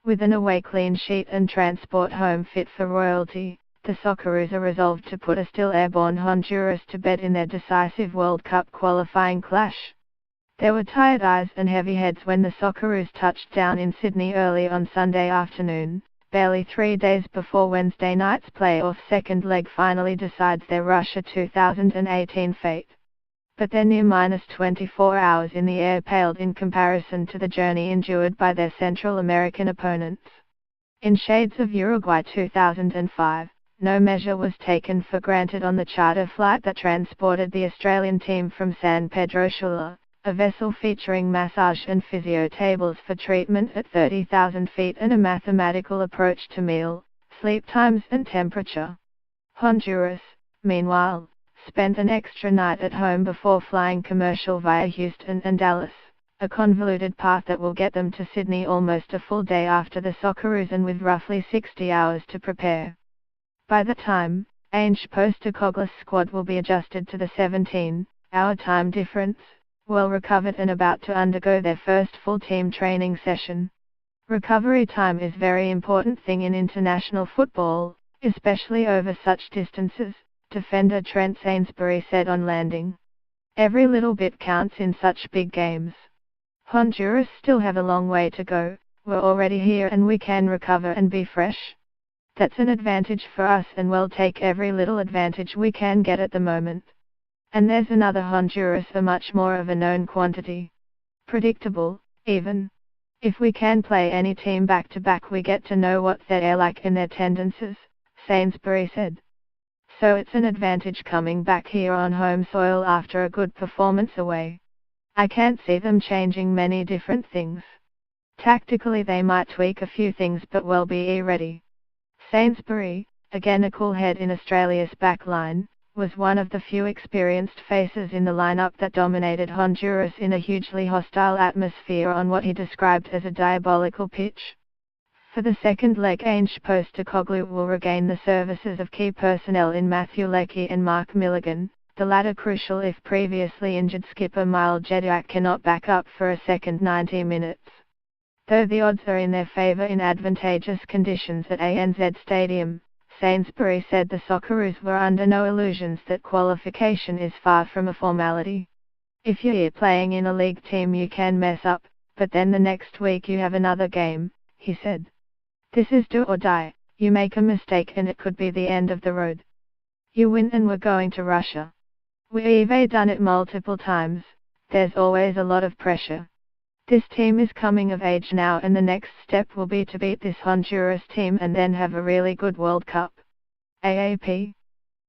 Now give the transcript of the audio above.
With an away clean sheet and transport home fit for royalty, the Socceroos are resolved to put a still airborne Honduras to bed in their decisive World Cup qualifying clash. There were tired eyes and heavy heads when the Socceroos touched down in Sydney early on Sunday afternoon, barely 3 days before Wednesday night's playoff second leg finally decides their Russia 2018 fate. But their near minus 24 hours in the air paled in comparison to the journey endured by their Central American opponents. In shades of Uruguay 2005, no measure was taken for granted on the charter flight that transported the Australian team from San Pedro Sula, a vessel featuring massage and physio tables for treatment at 30,000 feet and a mathematical approach to meal, sleep times and temperature. Honduras, meanwhile, spent an extra night at home before flying commercial via Houston and Dallas, a convoluted path that will get them to Sydney almost a full day after the Socceroos and with roughly 60 hours to prepare. By the time, Ange Postecoglou's squad will be adjusted to the 17-hour time difference, well recovered and about to undergo their first full team training session. Recovery time is a very important thing in international football, especially over such distances, defender Trent Sainsbury said on landing. Every little bit counts in such big games. Honduras still have a long way to go, we're already here and we can recover and be fresh. That's an advantage for us and we'll take every little advantage we can get at the moment. And there's another Honduras, a much more of a known quantity. Predictable, even. If we can play any team back to back we get to know what they're like in their tendencies, Sainsbury said. So it's an advantage coming back here on home soil after a good performance away. I can't see them changing many different things. Tactically they might tweak a few things but we'll be ready. Sainsbury, again a cool head in Australia's back line, was one of the few experienced faces in the lineup that dominated Honduras in a hugely hostile atmosphere on what he described as a diabolical pitch. For the second leg Ange Postecoglou will regain the services of key personnel in Matthew Leckie and Mark Milligan, the latter crucial if previously injured skipper Mile Jediak cannot back up for a second 90 minutes. Though the odds are in their favour in advantageous conditions at ANZ Stadium, Sainsbury said the Socceroos were under no illusions that qualification is far from a formality. If you're playing in a league team you can mess up, but then the next week you have another game, he said. This is do or die, you make a mistake and it could be the end of the road. You win and we're going to Russia. We've done it multiple times, there's always a lot of pressure. This team is coming of age now and the next step will be to beat this Honduras team and then have a really good World Cup. AAP